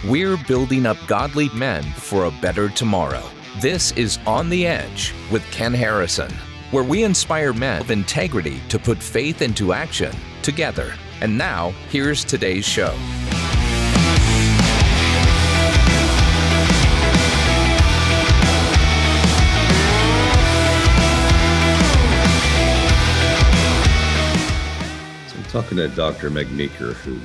We're building up godly men for a better tomorrow. This is On the Edge with Ken Harrison, where we inspire men of integrity to put faith into action together. And now, here's today's show. So I'm talking to Dr. Meg Meeker, who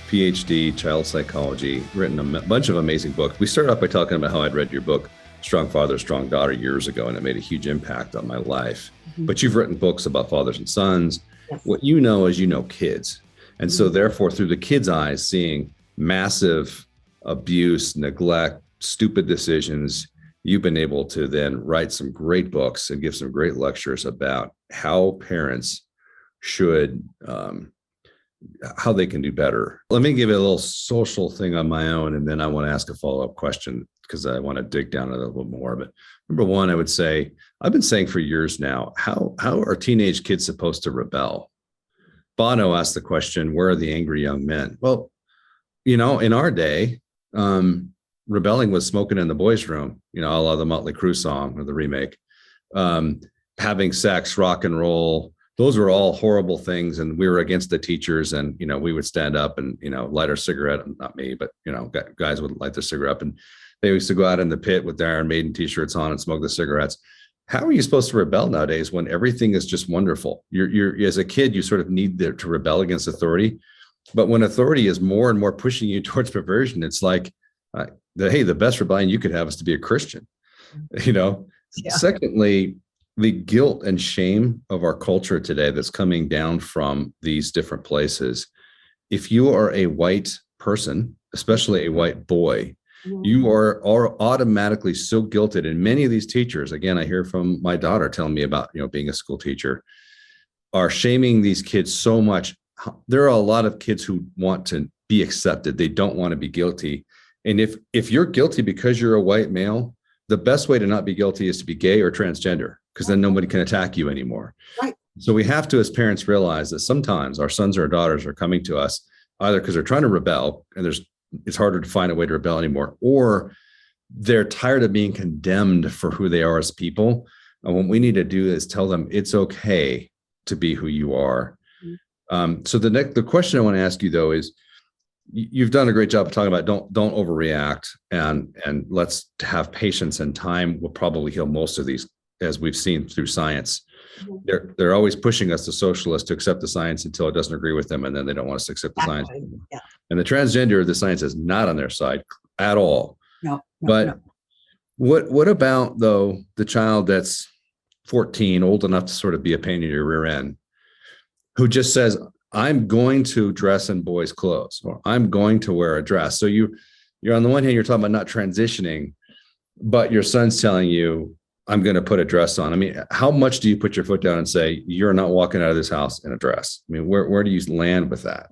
PhD, child psychology, written a bunch of amazing books. We started off by talking about how I'd read your book, Strong Father, Strong Daughter, years ago, and it made a huge impact on my life. Mm-hmm. But you've written books about fathers and sons. Yes. What you know is kids. And so therefore, through the kids' eyes, seeing massive abuse, neglect, stupid decisions, you've been able to then write some great books and give some great lectures about how parents should, how they can do better. Let me give you a little social thing on my own, and then I want to ask a follow-up question because I want to dig down a little bit more. But number one, I would say, I've been saying for years now, how are teenage kids supposed to rebel? Bono asked the question, where are the angry young men? Well, in our day, rebelling was smoking in the boys' room, a la the Motley Crue song or the remake, having sex, rock and roll. Those were all horrible things. And we were against the teachers, and, we would stand up and, light our cigarette. Not me, but, guys would light their cigarette up, and they used to go out in the pit with their Iron Maiden t-shirts on and smoke the cigarettes. How are you supposed to rebel nowadays when everything is just wonderful? You're as a kid, you sort of need to rebel against authority. But when authority is more and more pushing you towards perversion, it's like, hey, the best rebellion you could have is to be a Christian, Yeah. Secondly, the guilt and shame of our culture today that's coming down from these different places. If you are a white person, especially a white boy, you are automatically so guilted. And many of these teachers, again, I hear from my daughter telling me about, being a school teacher, are shaming these kids so much. There are a lot of kids who want to be accepted. They don't want to be guilty. And if you're guilty because you're a white male, the best way to not be guilty is to be gay or transgender, because then nobody can attack you anymore. Right. So we have to, as parents, realize that sometimes our sons or our daughters are coming to us either because they're trying to rebel and it's harder to find a way to rebel anymore, or they're tired of being condemned for who they are as people. And what we need to do is tell them it's okay to be who you are. Mm-hmm. So the question I want to ask you, though, is you've done a great job of talking about don't overreact, and let's have patience, and time will probably heal most of these, as we've seen through science. Mm-hmm. They're always pushing us, the socialists, to accept the science until it doesn't agree with them, and then they don't want us to accept the science. Yeah. And the transgender, the science is not on their side at all. No. What about, though, the child that's 14, old enough to sort of be a pain in your rear end, who just says, I'm going to dress in boys' clothes, or I'm going to wear a dress? So you're on the one hand, you're talking about not transitioning, but your son's telling you, I'm going to put a dress on. I mean, how much do you put your foot down and say, you're not walking out of this house in a dress? I mean, where do you land with that?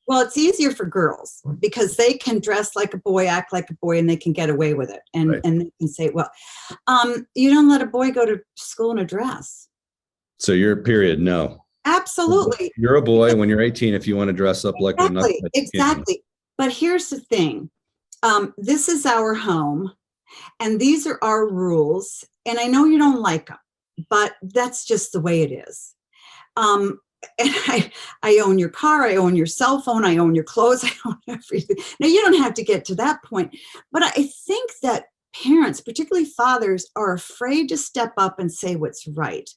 Well, it's easier for girls because they can dress like a boy, act like a boy, and they can get away with it. And, right. And they can say, well, you don't let a boy go to school in a dress. So you're period, no. Absolutely. You're a boy when you're 18 if you want to dress up like exactly. Exactly. But here's the thing. This is our home, and these are our rules. And I know you don't like them, but that's just the way it is. And I own your car, I own your cell phone, I own your clothes, I own everything. Now, you don't have to get to that point, but I think that parents, particularly fathers, are afraid to step up and say what's right.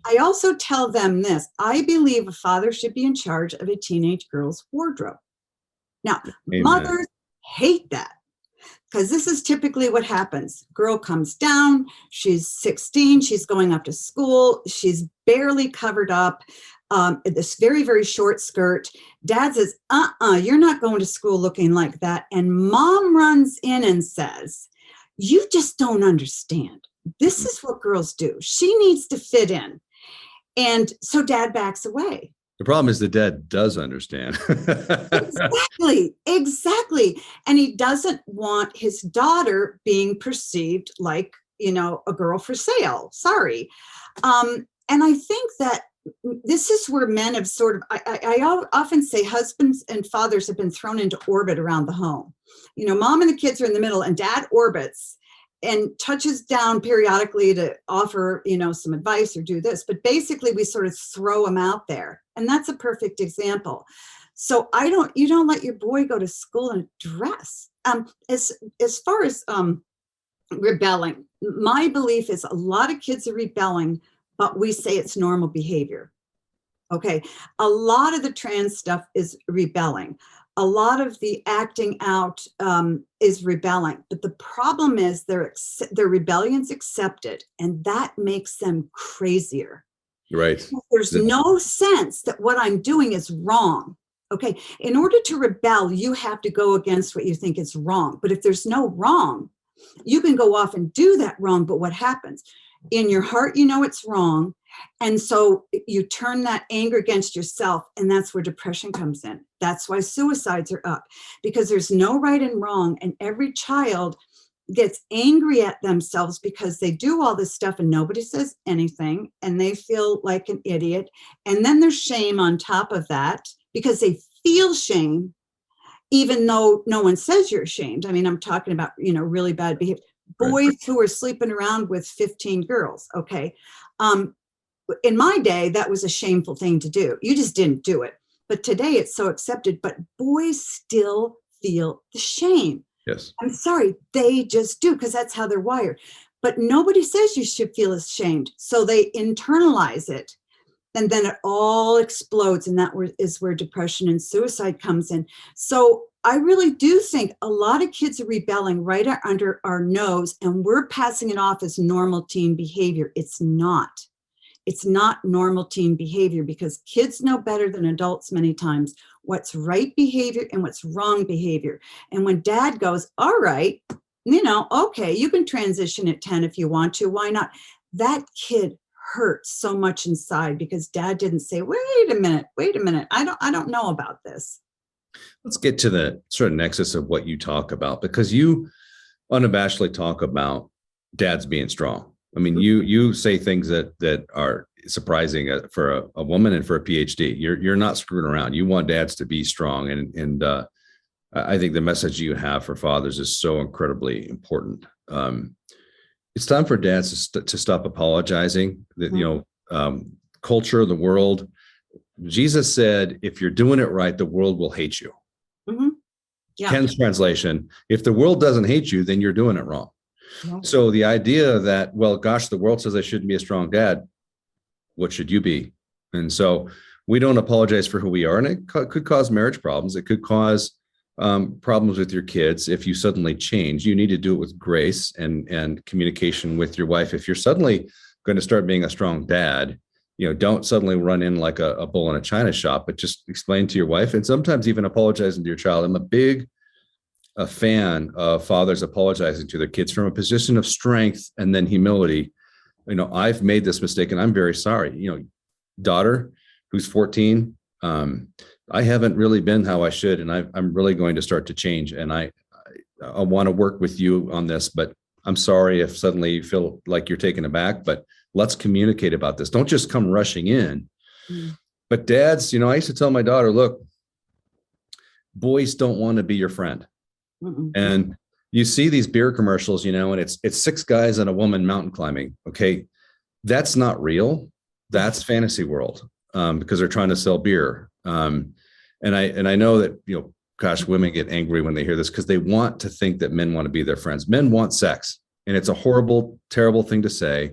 I also tell them this: I believe a father should be in charge of a teenage girl's wardrobe. Now, Amen. Mothers hate that, because this is typically what happens. Girl comes down, she's 16, she's going up to school, she's barely covered up, this very, very short skirt. Dad says, you're not going to school looking like that. And mom runs in and says, you just don't understand. This is what girls do. She needs to fit in. And so dad backs away. The problem is the dad does understand. Exactly. And he doesn't want his daughter being perceived like, a girl for sale. Sorry. And I think that this is where men have sort of, I often say husbands and fathers have been thrown into orbit around the home. Mom and the kids are in the middle and dad orbits and touches down periodically to offer, some advice or do this. But basically we sort of throw them out there. And that's a perfect example. So you don't let your boy go to school in a dress. As far as rebelling, my belief is a lot of kids are rebelling, but we say it's normal behavior. Okay. A lot of the trans stuff is rebelling. A lot of the acting out is rebelling, but the problem is their rebellion's accepted, and that makes them crazier. Right. There's no sense that what I'm doing is wrong. Okay. In order to rebel, you have to go against what you think is wrong. But if there's no wrong, you can go off and do that wrong. But what happens? In your heart, it's wrong. And so you turn that anger against yourself, and that's where depression comes in. That's why suicides are up, because there's no right and wrong. And every child gets angry at themselves because they do all this stuff and nobody says anything, and they feel like an idiot. And then there's shame on top of that because they feel shame, even though no one says you're ashamed. I mean, I'm talking about, really bad behavior. Boys who are sleeping around with 15 girls. Okay. In my day, that was a shameful thing to do. You just didn't do it. But today it's so accepted, but boys still feel the shame. Yes. I'm sorry, they just do, because that's how they're wired. But nobody says you should feel ashamed. So they internalize it. And then it all explodes. And that is where depression and suicide comes in. So I really do think a lot of kids are rebelling right under our nose, and we're passing it off as normal teen behavior. It's not. It's not normal teen behavior, because kids know better than adults many times what's right behavior and what's wrong behavior. And when dad goes, all right, okay, you can transition at 10 if you want to, why not? That kid hurts so much inside because dad didn't say, wait a minute, I don't know about this. Let's get to the sort of nexus of what you talk about, because you unabashedly talk about dads being strong. I mean, you say things that are surprising for a woman and for a PhD. You're not screwing around. You want dads to be strong, and I think the message you have for fathers is so incredibly important. It's time for dads to stop apologizing. That culture of the world. Jesus said, "If you're doing it right, the world will hate you." Mm-hmm. Yeah. Ken's translation: "If the world doesn't hate you, then you're doing it wrong." Yeah. So the idea that, well, gosh, the world says I shouldn't be a strong dad. What should you be? And so we don't apologize for who we are. And it could cause marriage problems. It could cause problems with your kids. If you suddenly change, you need to do it with grace and communication with your wife. If you're suddenly going to start being a strong dad, don't suddenly run in like a bull in a china shop, but just explain to your wife, and sometimes even apologizing to your child. I'm a fan of fathers apologizing to their kids from a position of strength and then humility. I've made this mistake and I'm very sorry. Daughter who's 14, I haven't really been how I should, and I'm really going to start to change. And I want to work with you on this, but I'm sorry if suddenly you feel like you're taken aback, but let's communicate about this. Don't just come rushing in. But dads, I used to tell my daughter, look, boys don't want to be your friend. And you see these beer commercials, and it's 6 guys and a woman mountain climbing. Okay. That's not real. That's fantasy world, because they're trying to sell beer. And I know that, gosh, women get angry when they hear this because they want to think that men want to be their friends. Men want sex, and it's a horrible, terrible thing to say.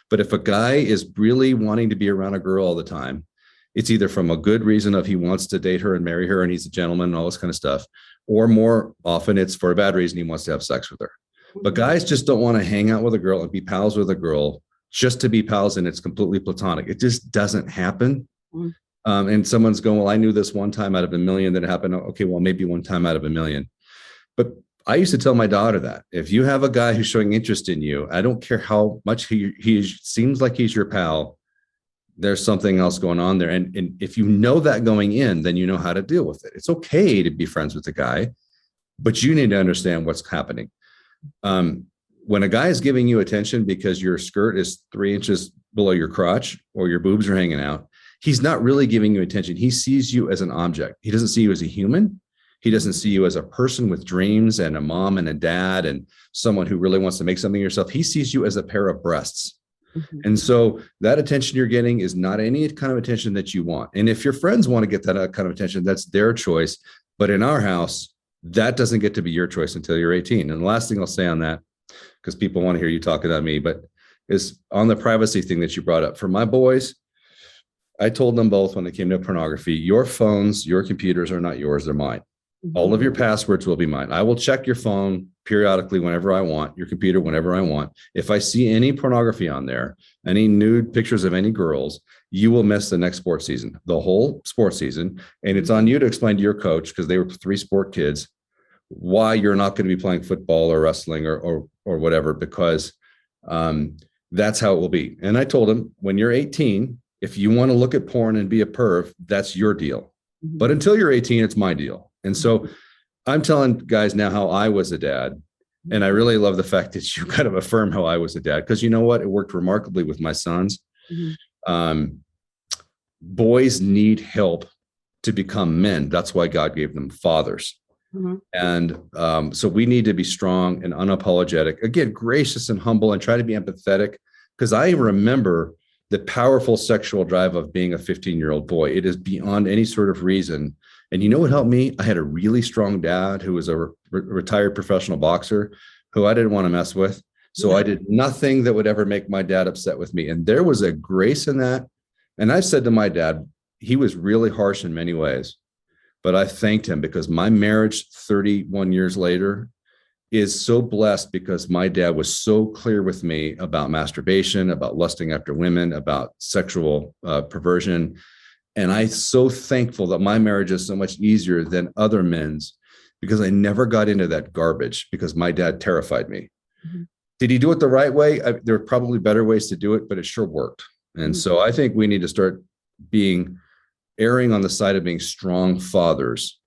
But if a guy is really wanting to be around a girl all the time, it's either from a good reason of he wants to date her and marry her and he's a gentleman and all this kind of stuff, or more often it's for a bad reason, he wants to have sex with her. But guys just don't want to hang out with a girl and be pals with a girl just to be pals, and it's completely platonic. It just doesn't happen. And someone's going, well, I knew this one time out of a million that happened. Okay, well, maybe one time out of a million. But I used to tell my daughter that if you have a guy who's showing interest in you, I don't care how much he seems like he's your pal, there's something else going on there. And if you know that going in, then you know how to deal with it. It's okay to be friends with the guy, but you need to understand what's happening. When a guy is giving you attention because your skirt is 3 inches below your crotch or your boobs are hanging out, he's not really giving you attention. He sees you as an object. He doesn't see you as a human. He doesn't see you as a person with dreams and a mom and a dad and someone who really wants to make something of yourself. He sees you as a pair of breasts. And so that attention you're getting is not any kind of attention that you want. And if your friends want to get that kind of attention, that's their choice. But in our house, that doesn't get to be your choice until you're 18. And the last thing I'll say on that, because people want to hear you talking about me, but is on the privacy thing that you brought up. For my boys, I told them both when it came to pornography, your phones, your computers are not yours, they're mine. All of your passwords will be mine. I will check your phone periodically whenever I want, your computer whenever I want. If I see any pornography on there, any nude pictures of any girls, you will miss the next sports season, the whole sports season. And it's on you to explain to your coach, because they were 3 sport kids, why you're not going to be playing football or wrestling or whatever, because that's how it will be. And I told him, when you're 18, if you want to look at porn and be a perv, that's your deal. But until you're 18, it's my deal. And so I'm telling guys now how I was a dad. And I really love the fact that you kind of affirm how I was a dad, because you know what? It worked remarkably with my sons. Boys need help to become men. That's why God gave them fathers. And so we need to be strong and unapologetic, again, gracious and humble, and try to be empathetic. Because I remember the powerful sexual drive of being a 15-year-old boy. It is beyond any sort of reason. And you know what helped me? I had a really strong dad who was a retired professional boxer who I didn't want to mess with. So I did nothing that would ever make my dad upset with me. And there was a grace in that. And I said to my dad, he was really harsh in many ways, but I thanked him, because my marriage 31 years later is so blessed, because my dad was so clear with me about masturbation, about lusting after women, about sexual perversion. And I'm so thankful that my marriage is so much easier than other men's, because I never got into that garbage, because my dad terrified me. Did he do it the right way? There are probably better ways to do it, but it sure worked. And so I think we need to start erring on the side of being strong fathers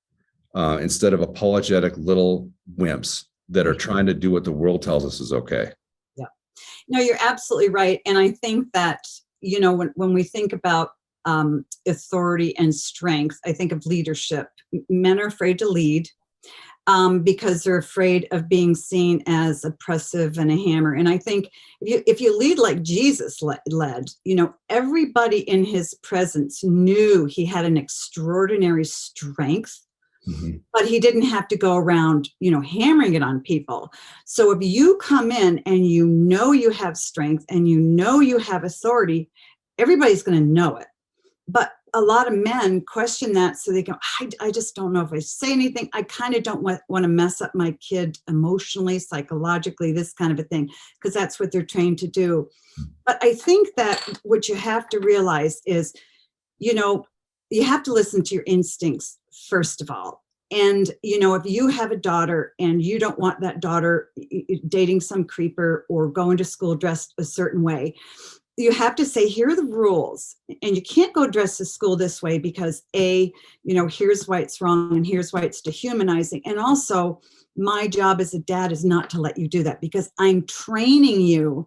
instead of apologetic little wimps that are trying to do what the world tells us is okay. Yeah. No, you're absolutely right. And I think that, you know, when we think about authority and strength, I think of leadership. Men are afraid to lead because they're afraid of being seen as oppressive and a hammer. And I think if you lead like Jesus led, you know, everybody in his presence knew he had an extraordinary strength, but he didn't have to go around, you know, hammering it on people. So if you come in and you know you have strength and you know you have authority, everybody's going to know it. But a lot of men question that, so they go, I just don't know if I say anything. I kind of don't want to mess up my kid emotionally, psychologically, this kind of a thing, because that's what they're trained to do. But I think that what you have to realize is, you know, you have to listen to your instincts, first of all. And, you know, if you have a daughter and you don't want that daughter dating some creeper or going to school dressed a certain way, you have to say, here are the rules, and you can't go dress to school this way because you know, here's why it's wrong and here's why it's dehumanizing. And also, my job as a dad is not to let you do that, because I'm training you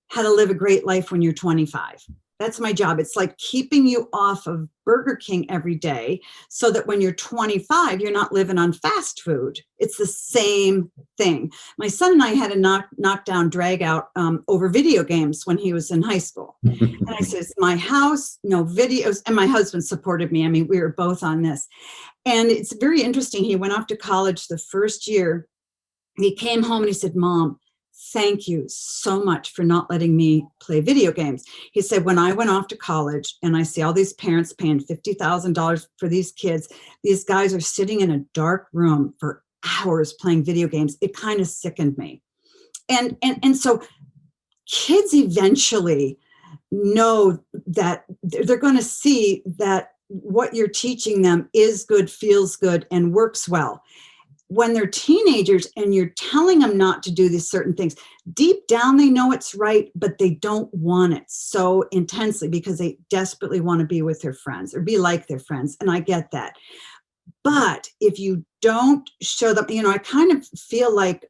how to live a great life when you're 25. That's my job. It's like keeping you off of Burger King every day so that when you're 25, you're not living on fast food. It's the same thing. My son and I had a knockdown drag out over video games when he was in high school. And I said, it's my house, no videos. And my husband supported me. I mean, we were both on this. And it's very interesting. He went off to college the first year. He came home and he said, Mom, thank you so much for not letting me play video games. He said, when I went off to college and I see all these parents paying $50,000 for these kids, these guys are sitting in a dark room for hours playing video games. It kind of sickened me. And so kids eventually know that they're going to see that what you're teaching them is good, feels good, and works well. When they're teenagers and you're telling them not to do these certain things, deep down they know it's right, but they don't want it so intensely because they desperately want to be with their friends or be like their friends. And I get that. But if you don't show them, you know, I kind of feel like,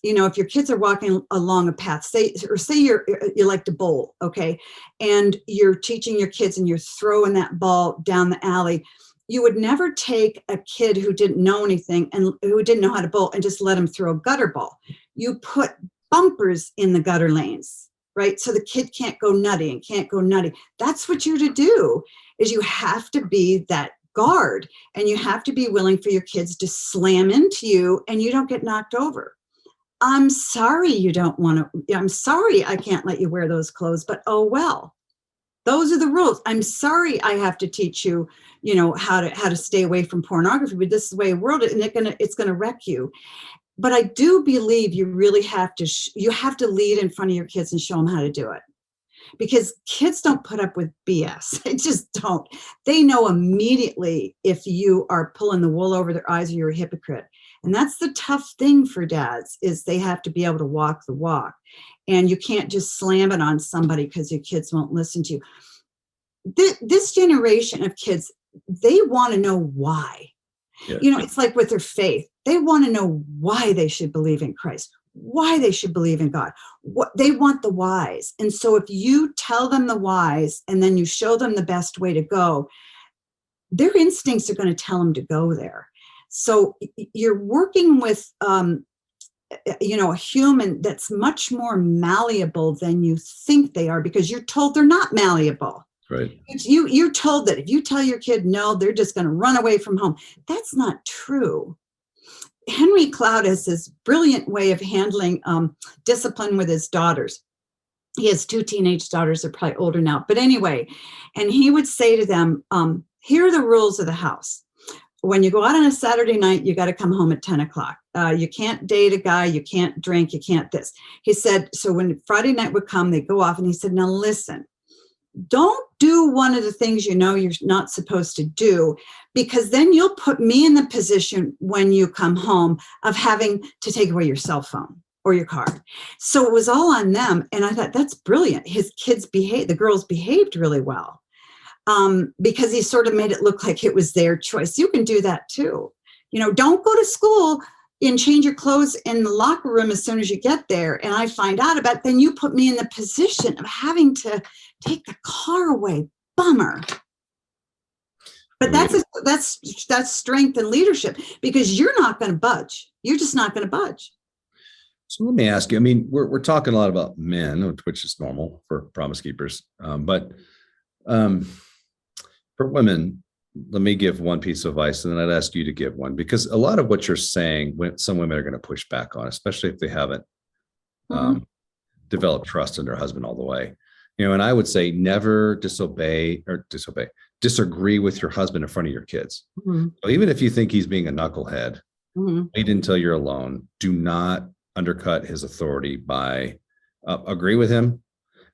you know, if your kids are walking along a path, say you like to bowl, okay, and you're teaching your kids and you're throwing that ball down the alley, you would never take a kid who didn't know anything and who didn't know how to bowl and just let him throw a gutter ball. You put bumpers in the gutter lanes, right? So the kid can't go nutty and can't go nutty. That's what you're to do, is you have to be that guard, and you have to be willing for your kids to slam into you and you don't get knocked over. I'm sorry you don't want to, I'm sorry I can't let you wear those clothes, but oh well. Those are the rules. I'm sorry I have to teach you, how to stay away from pornography, but this is the way the world is, and it's gonna wreck you. But I do believe you really have to you have to lead in front of your kids and show them how to do it, because kids don't put up with BS. They just don't. They know immediately if you are pulling the wool over their eyes or you're a hypocrite. And that's the tough thing for dads, is they have to be able to walk the walk. And you can't just slam it on somebody because your kids won't listen to you. This generation of kids, they want to know why. Yeah. It's like with their faith. They want to know why they should believe in Christ, why they should believe in God. What they want, the whys. And so if you tell them the whys and then you show them the best way to go, their instincts are going to tell them to go there. So you're working with a human that's much more malleable than you think they are, because you're told they're not malleable. Right. You're told that if you tell your kid no, they're just going to run away from home. That's not true. Henry Cloud has this brilliant way of handling discipline with his daughters. He has 2 teenage daughters. They're probably older now. But anyway, and he would say to them, here are the rules of the house. When you go out on a Saturday night, you got to come home at 10 o'clock. You can't date a guy. You can't drink. You can't this. He said, so when Friday night would come, they'd go off. And he said, now listen, don't do one of the things you're not supposed to do, because then you'll put me in the position when you come home of having to take away your cell phone or your car. So it was all on them. And I thought, that's brilliant. His kids the girls behaved really well. Because he sort of made it look like it was their choice. You can do that too. Don't go to school and change your clothes in the locker room as soon as you get there. And I find out about it, then you put me in the position of having to take the car away. Bummer. But that's strength and leadership, because you're not going to budge. You're just not going to budge. So let me ask you, I mean, we're talking a lot about men, which is normal for Promise Keepers. But for women, let me give one piece of advice, and then I'd ask you to give one, because a lot of what you're saying, some women are going to push back on, especially if they haven't developed trust in their husband all the way. And I would say never disagree with your husband in front of your kids. Mm-hmm. So even if you think he's being a knucklehead, wait until you're alone. Do not undercut his authority by agree with him.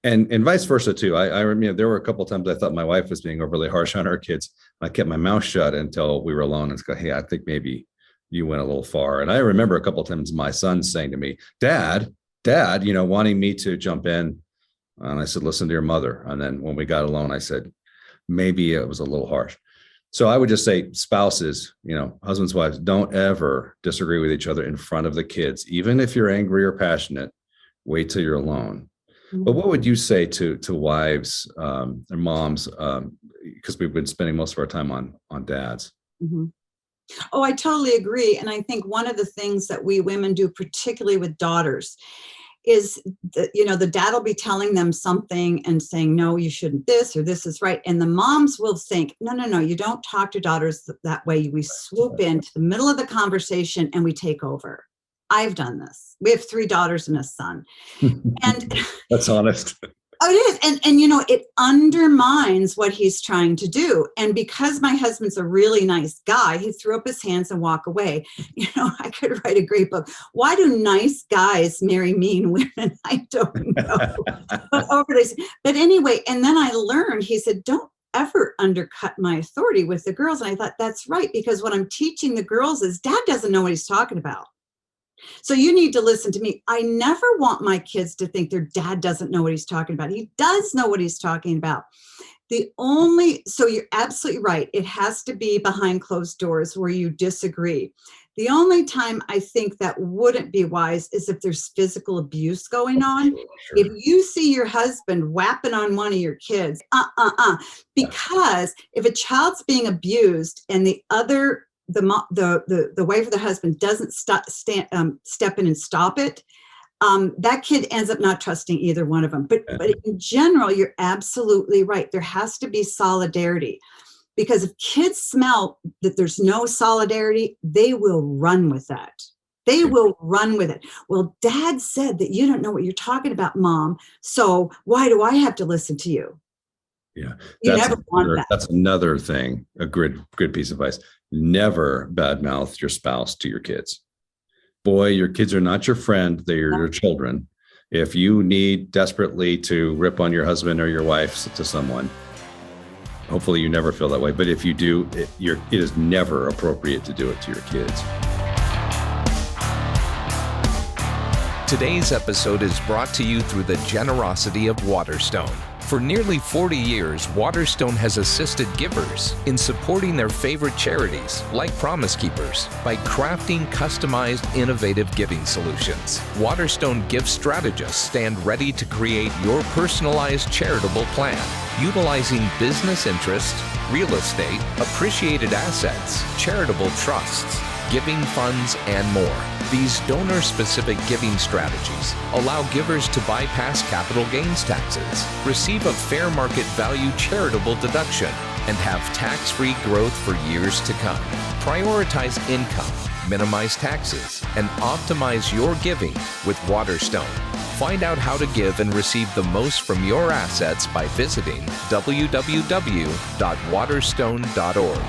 And vice versa too. I remember there were a couple of times I thought my wife was being overly harsh on our kids. I kept my mouth shut until we were alone and go, hey, I think maybe you went a little far. And I remember a couple of times my son saying to me, Dad, wanting me to jump in. And I said, listen to your mother. And then when we got alone, I said, maybe it was a little harsh. So I would just say, spouses, husbands, wives, don't ever disagree with each other in front of the kids. Even if you're angry or passionate, wait till you're alone. But what would you say to wives and moms, because we've been spending most of our time on dads? Mm-hmm. Oh, I totally agree. And I think one of the things that we women do, particularly with daughters, is that, the dad will be telling them something and saying, no, you shouldn't this, or this is right. And the moms will think, no, you don't talk to daughters that way. We swoop into the middle of the conversation and we take over. I've done this. We have 3 daughters and a son. And that's honest. Oh, it is. And it undermines what he's trying to do. And because my husband's a really nice guy, he threw up his hands and walk away. I could write a great book. Why do nice guys marry mean women? I don't know. But anyway, and then I learned, he said, don't ever undercut my authority with the girls. And I thought, that's right. Because what I'm teaching the girls is dad doesn't know what he's talking about. So you need to listen to me. I never want my kids to think their dad doesn't know what he's talking about. He does know what he's talking about. So you're absolutely right. It has to be behind closed doors where you disagree. The only time I think that wouldn't be wise is if there's physical abuse going on. Sure. If you see your husband whapping on one of your kids, because if a child's being abused and the other, the wife or the husband doesn't step in and stop it, that kid ends up not trusting either one of them. But in general, you're absolutely right. There has to be solidarity. Because if kids smell that there's no solidarity, they will run with that. They will run with it. Well, Dad said that you don't know what you're talking about, Mom. So why do I have to listen to you? Yeah, you never want that. That's another thing, a good piece of advice. Never badmouth your spouse to your kids. Boy, your kids are not your friend. They're your children. If you need desperately to rip on your husband or your wife to someone, hopefully you never feel that way. But if you do, it is never appropriate to do it to your kids. Today's episode is brought to you through the generosity of Waterstone. For nearly 40 years, Waterstone has assisted givers in supporting their favorite charities, like Promise Keepers, by crafting customized, innovative giving solutions. Waterstone gift strategists stand ready to create your personalized charitable plan, utilizing business interests, real estate, appreciated assets, charitable trusts, giving funds, and more. These donor-specific giving strategies allow givers to bypass capital gains taxes, receive a fair market value charitable deduction, and have tax-free growth for years to come. Prioritize income, minimize taxes, and optimize your giving with Waterstone. Find out how to give and receive the most from your assets by visiting www.waterstone.org.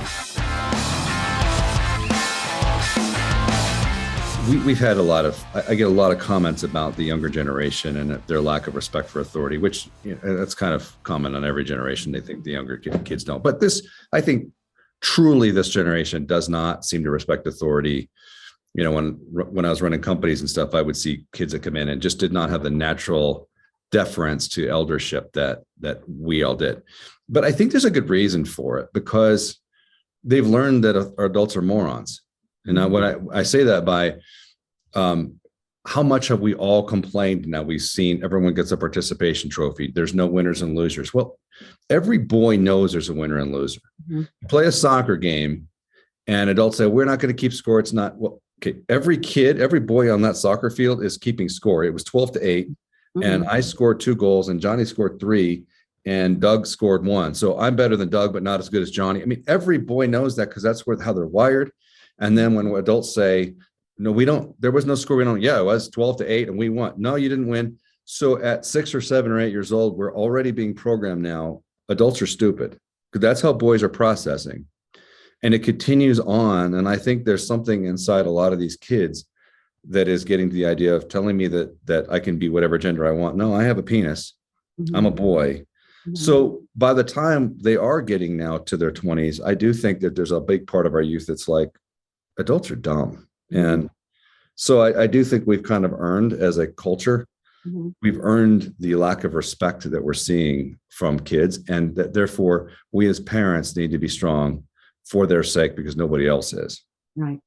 We've had I get a lot of comments about the younger generation and their lack of respect for authority, which that's kind of common on every generation. They think the younger kids don't. But I think truly this generation does not seem to respect authority. When I was running companies and stuff, I would see kids that come in and just did not have the natural deference to eldership that we all did. But I think there's a good reason for it, because they've learned that our adults are morons. And what I say that by how much have we all complained now? We've seen everyone gets a participation trophy. There's no winners and losers. Well, every boy knows there's a winner and loser. Mm-hmm. You play a soccer game and adults say, we're not going to keep score. It's not. Well, okay. Every boy on that soccer field is keeping score. It was 12-8. Mm-hmm. And I scored 2 goals and Johnny scored 3 and Doug scored 1. So I'm better than Doug, but not as good as Johnny. I mean, every boy knows that because that's how they're wired. And then when adults say, no, we don't, there was no score. We don't, it was 12-8 and we won. No, you didn't win. So at 6 or 7 or 8 years old, we're already being programmed now. Adults are stupid, because that's how boys are processing. And it continues on. And I think there's something inside a lot of these kids that is getting to the idea of telling me that I can be whatever gender I want. No, I have a penis. Mm-hmm. I'm a boy. Mm-hmm. So by the time they are getting now to their 20s, I do think that there's a big part of our youth that's like, adults are dumb. And so I do think we've kind of earned, as a culture, we've earned the lack of respect that we're seeing from kids. And that therefore we as parents need to be strong for their sake, because nobody else is. Right.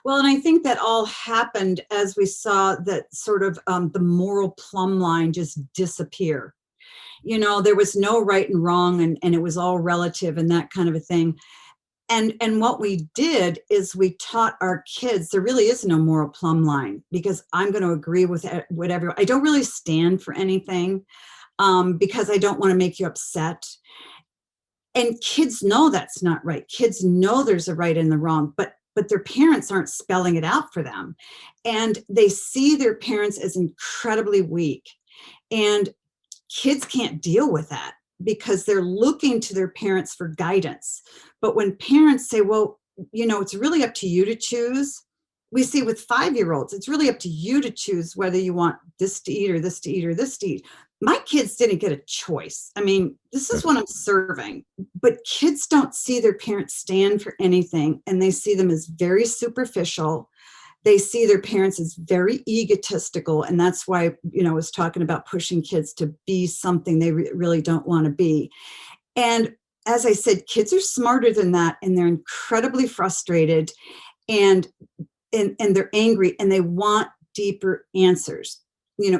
Well, and I think that all happened as we saw that sort of the moral plumb line just disappear. There was no right and wrong, and it was all relative and that kind of a thing. And what we did is we taught our kids there really is no moral plumb line, because I'm going to agree with whatever. I don't really stand for anything because I don't want to make you upset. And kids know that's not right. Kids know there's a right and the wrong, but their parents aren't spelling it out for them. And they see their parents as incredibly weak. And kids can't deal with that, because they're looking to their parents for guidance. But when parents say, well, it's really up to you to choose. We see with 5-year-olds, it's really up to you to choose whether you want this to eat or this to eat or this to eat. My kids didn't get a choice. I mean, this is what I'm serving. But kids don't see their parents stand for anything, and they see them as very superficial. They see their parents as very egotistical. And that's why, I was talking about pushing kids to be something they really don't want to be. And as I said, kids are smarter than that, and they're incredibly frustrated. And and they're angry and they want deeper answers.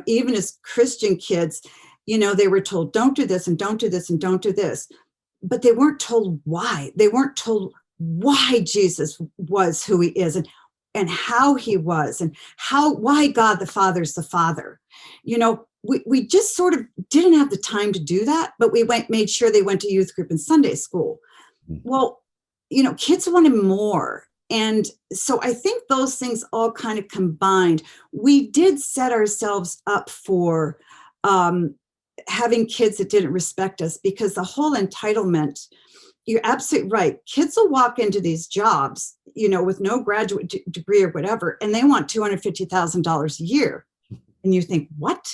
Even as Christian kids, they were told, don't do this and don't do this and don't do this. But they weren't told why. They weren't told why Jesus was who he is and how he was and why God the Father is the Father. We just sort of didn't have the time to do that, but we made sure they went to youth group and Sunday school. Well, kids wanted more. And so I think those things all kind of combined. We did set ourselves up for having kids that didn't respect us, because the whole entitlement, you're absolutely right. Kids will walk into these jobs, with no graduate degree or whatever, and they want $250,000 a year. And you think, what?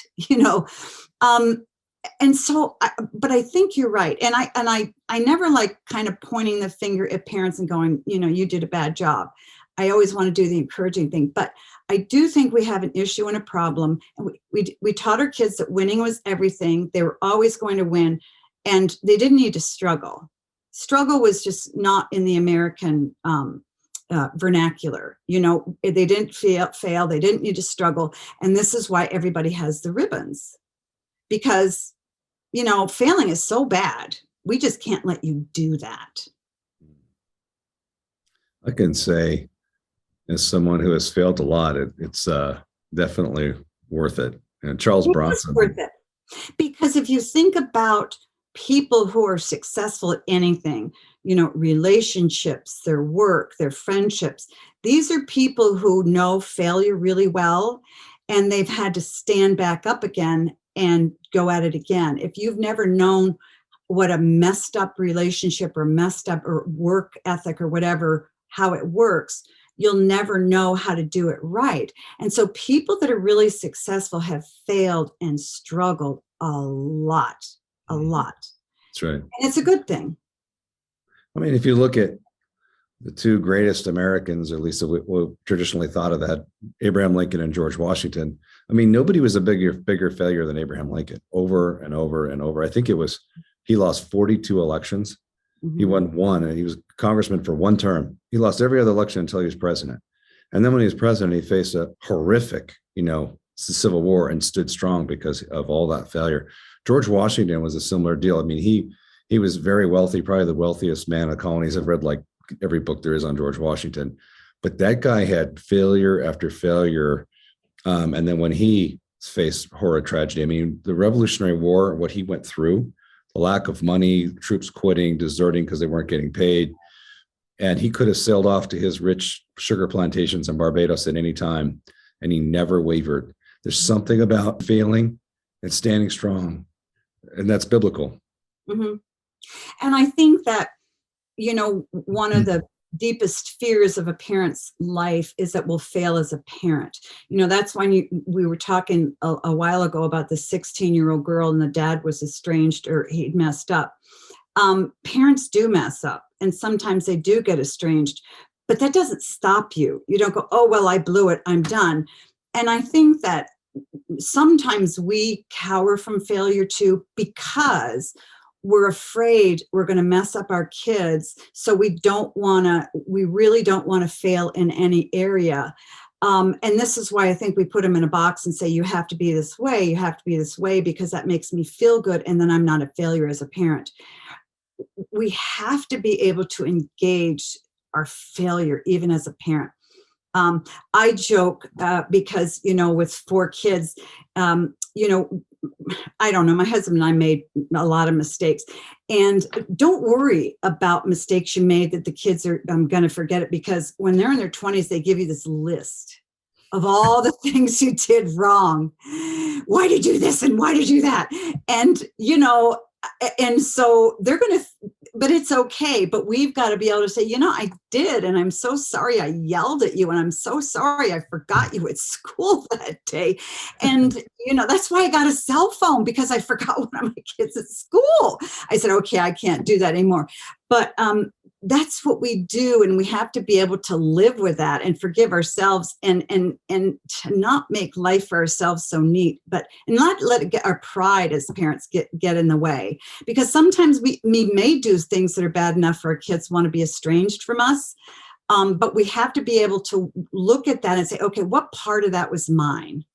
And so, but I think you're right. And I never like kind of pointing the finger at parents and going, you did a bad job. I always want to do the encouraging thing. But I do think we have an issue and a problem. And we taught our kids that winning was everything. They were always going to win, and they didn't need to struggle. Struggle was just not in the American vernacular. They didn't fail. They didn't need to struggle. And this is why everybody has the ribbons. Because, failing is so bad. We just can't let you do that. I can say, as someone who has failed a lot, it's definitely worth it. And Charles Bronson. It's worth it. Because if you think about people who are successful at anything, relationships, their work, their friendships, these are people who know failure really well, and they've had to stand back up again and go at it again. If you've never known what a messed up relationship or messed up or work ethic or whatever, how it works, you'll never know how to do it right. And so people that are really successful have failed and struggled a lot. That's right. And it's a good thing. I mean, if you look at the two greatest Americans, or at least we traditionally thought of that, Abraham Lincoln and George Washington. I mean, nobody was a bigger failure than Abraham Lincoln over and over and over. I think he lost 42 elections. Mm-hmm. He won one, and he was congressman for one term. He lost every other election until he was president. And then when he was president, he faced a horrific, civil war and stood strong because of all that failure. George Washington was a similar deal. I mean, he was very wealthy, probably the wealthiest man in the colonies. I've read like every book there is on George Washington, but that guy had failure after failure. And then when he faced horrid tragedy, I mean, the Revolutionary War, what he went through, the lack of money, troops quitting, deserting because they weren't getting paid. And he could have sailed off to his rich sugar plantations in Barbados at any time, and he never wavered. There's something about failing and standing strong, and that's biblical. Mm-hmm. And I think that, one of the deepest fears of a parent's life is that we'll fail as a parent. That's when we were talking a while ago about the 16-year-old girl and the dad was estranged or he'd messed up. Parents do mess up, and sometimes they do get estranged, but that doesn't stop you. You don't go, oh, well, I blew it, I'm done. And I think that sometimes we cower from failure too, because we're afraid we're going to mess up our kids. So we really don't want to fail in any area. And this is why I think we put them in a box and say, you have to be this way, you have to be this way, because that makes me feel good. And then I'm not a failure as a parent. We have to be able to engage our failure, even as a parent. I joke because, with 4 kids, I don't know, my husband and I made a lot of mistakes, and don't worry about mistakes you made that the kids are going to forget it, because when they're in their 20s, they give you this list of all the things you did wrong. Why did you do this? And why did you do that? And, and so they're going to, but it's okay. But we've got to be able to say, I did. And I'm so sorry I yelled at you. And I'm so sorry I forgot you at school that day. And, that's why I got a cell phone, because I forgot one of my kids at school. I said, okay, I can't do that anymore. But that's what we do. And we have to be able to live with that and forgive ourselves and to not make life for ourselves so neat, and not let it get our pride as parents get in the way. Because sometimes we may do things that are bad enough for our kids want to be estranged from us. But we have to be able to look at that and say, okay, what part of that was mine?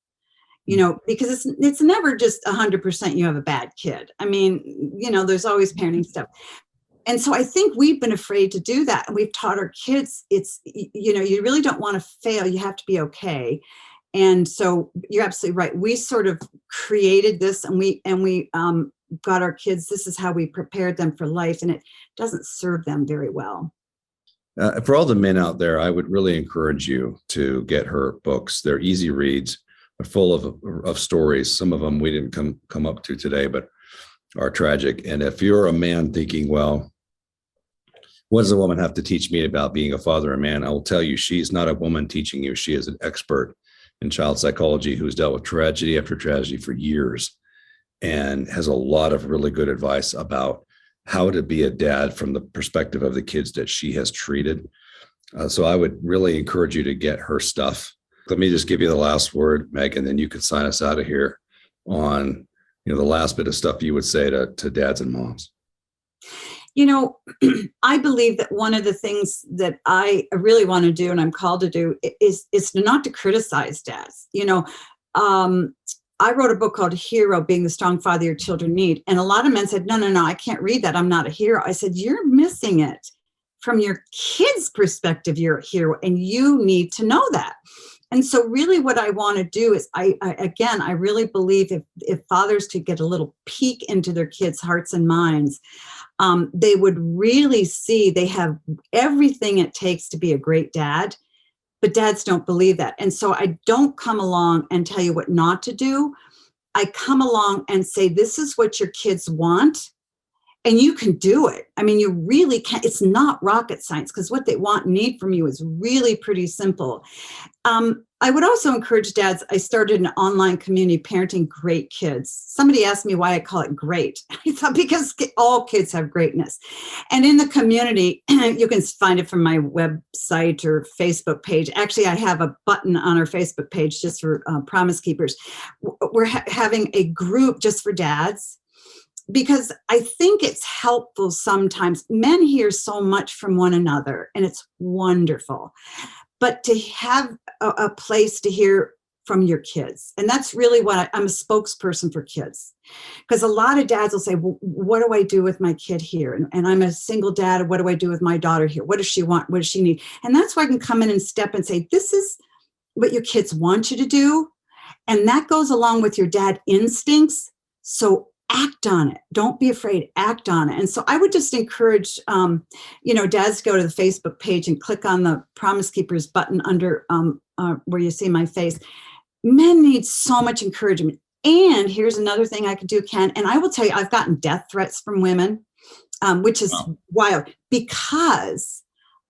Because it's never just 100% you have a bad kid. I mean, there's always parenting stuff. And so I think we've been afraid to do that. And we've taught our kids, you really don't want to fail. You have to be okay. And so you're absolutely right. We sort of created this, and we got our kids, this is how we prepared them for life, and it doesn't serve them very well. For all the men out there, I would really encourage you to get her books. They're easy reads. They're full of stories. Some of them we didn't come up to today, but are tragic. And if you're a man thinking, well, what does a woman have to teach me about being a father and man? I will tell you, she's not a woman teaching you. She is an expert in child psychology who's dealt with tragedy after tragedy for years and has a lot of really good advice about how to be a dad from the perspective of the kids that she has treated. So I would really encourage you to get her stuff. Let me just give you the last word, Meg, and then you can sign us out of here on, the last bit of stuff you would say to dads and moms. I believe that one of the things that I really want to do, and I'm called to do, is not to criticize dads. I wrote a book called Hero, Being the Strong Father Your Children Need. And a lot of men said, no, I can't read that. I'm not a hero. I said, you're missing it. From your kids' perspective, you're a hero, and you need to know that. And so really what I want to do is, I really believe if fathers could get a little peek into their kids' hearts and minds, they would really see they have everything it takes to be a great dad. But dads don't believe that. And so I don't come along and tell you what not to do. I come along and say, this is what your kids want, and you can do it. I mean, you really can. It's not rocket science, because what they want and need from you is really pretty simple. I would also encourage dads. I started an online community, Parenting Great Kids. Somebody asked me why I call it great. I thought because all kids have greatness. And in the community, you can find it from my website or Facebook page. Actually, I have a button on our Facebook page just for Promise Keepers. We're having a group just for dads, because I think it's helpful sometimes. Men hear so much from one another, and it's wonderful. But to have a place to hear from your kids. And that's really what I'm a spokesperson for kids. Because a lot of dads will say, well, what do I do with my kid here? And I'm a single dad. What do I do with my daughter here? What does she want? What does she need? And that's why I can come in and step and say, this is what your kids want you to do. And that goes along with your dad instincts. So act on it. Don't be afraid. Act on it. And so I would just encourage, dads to go to the Facebook page and click on the Promise Keepers button under where you see my face. Men need so much encouragement. And here's another thing I could do, Ken. And I will tell you, I've gotten death threats from women, which is wild, because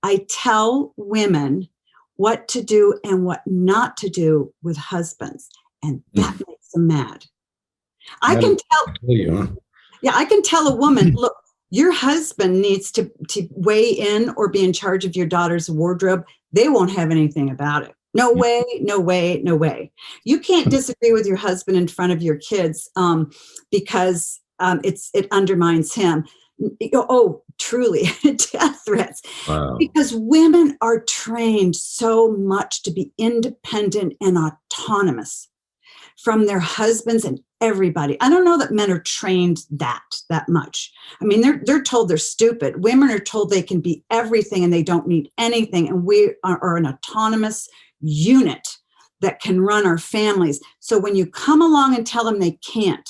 I tell women what to do and what not to do with husbands. And that makes them mad. I can tell a woman, look, your husband needs to weigh in or be in charge of your daughter's wardrobe. They won't have anything about it. No way, no way, no way. You can't disagree with your husband in front of your kids because it undermines him. Oh, truly, death threats. Wow. Because women are trained so much to be independent and autonomous from their husbands and everybody. I don't know that men are trained that much. I mean, they're told they're stupid. Women are told they can be everything and they don't need anything. And we are an autonomous unit that can run our families. So when you come along and tell them they can't,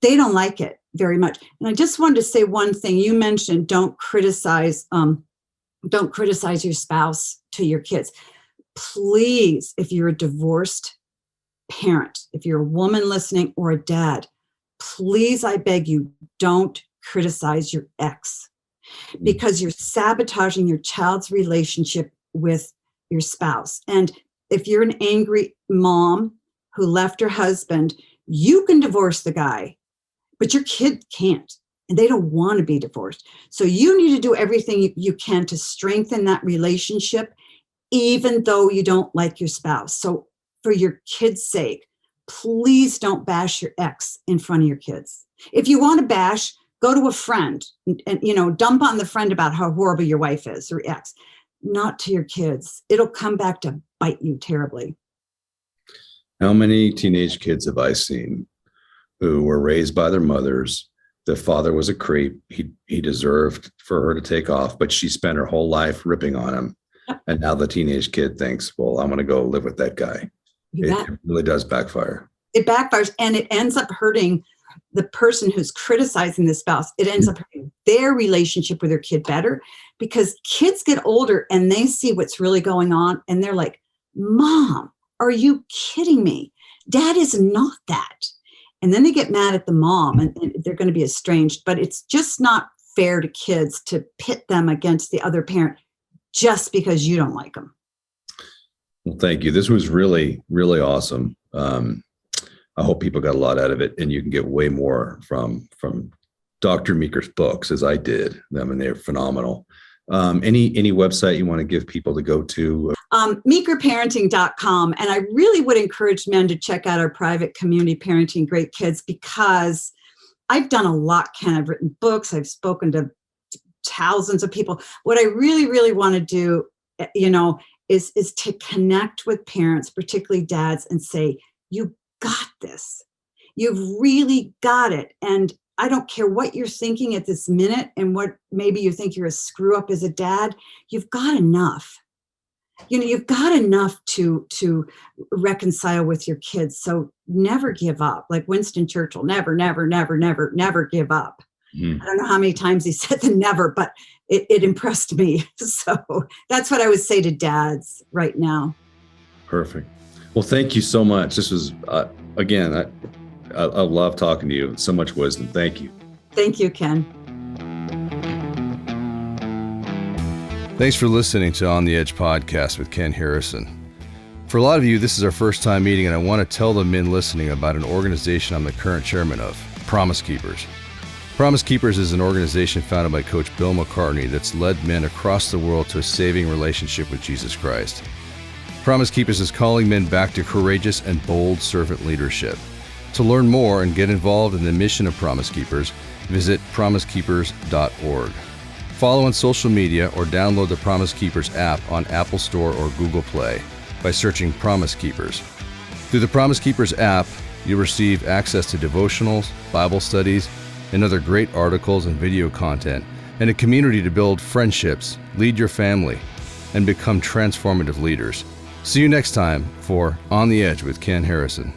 they don't like it very much. And I just wanted to say one thing. You mentioned don't criticize your spouse to your kids. Please, if you're a divorced parent, if you're a woman listening or a dad, please, I beg you, don't criticize your ex, because you're sabotaging your child's relationship with your spouse. And if you're an angry mom who left her husband, you can divorce the guy, but your kid can't, and they don't want to be divorced. So you need to do everything you can to strengthen that relationship, even though you don't like your spouse. So for your kids' sake, please don't bash your ex in front of your kids. If you want to bash, go to a friend and dump on the friend about how horrible your wife is or ex. not to your kids. It'll come back to bite you terribly. How many teenage kids have I seen who were raised by their mothers? The father was a creep. He deserved for her to take off, but she spent her whole life ripping on him. And now the teenage kid thinks, well, I'm going to go live with that guy. It really does backfire. It backfires, and it ends up hurting the person who's criticizing the spouse. It ends up hurting their relationship with their kid better, because kids get older and they see what's really going on. And they're like, Mom, are you kidding me? Dad is not that. And then they get mad at the mom, and they're going to be estranged. But it's just not fair to kids to pit them against the other parent just because you don't like them. Well, thank you. This was really, really awesome. I hope people got a lot out of it, and you can get way more from Dr. Meeker's books, as I did. I mean, they're phenomenal. Any website you want to give people to go to? Meekerparenting.com. And I really would encourage men to check out our private community, Parenting Great Kids, because I've done a lot, Ken. I've written books. I've spoken to thousands of people. What I really, really want to do, is to connect with parents, particularly dads, and say, you got this. You've really got it. And I don't care what you're thinking at this minute and what maybe you think you're a screw up as a dad. You've got enough. You've got enough to reconcile with your kids. So never give up. Like Winston Churchill, never, never, never, never, never give up. I don't know how many times he said the never, but it impressed me. So that's what I would say to dads right now. Perfect. Well, thank you so much. This was, again, I love talking to you. So much wisdom. Thank you. Thank you, Ken. Thanks for listening to On the Edge podcast with Ken Harrison. For a lot of you, this is our first time meeting, and I want to tell the men listening about an organization I'm the current chairman of, Promise Keepers. Promise Keepers is an organization founded by Coach Bill McCartney that's led men across the world to a saving relationship with Jesus Christ. Promise Keepers is calling men back to courageous and bold servant leadership. To learn more and get involved in the mission of Promise Keepers, visit promisekeepers.org. Follow on social media or download the Promise Keepers app on Apple Store or Google Play by searching Promise Keepers. Through the Promise Keepers app, you'll receive access to devotionals, Bible studies, and other great articles and video content, and a community to build friendships, lead your family, and become transformative leaders. See you next time for On the Edge with Ken Harrison.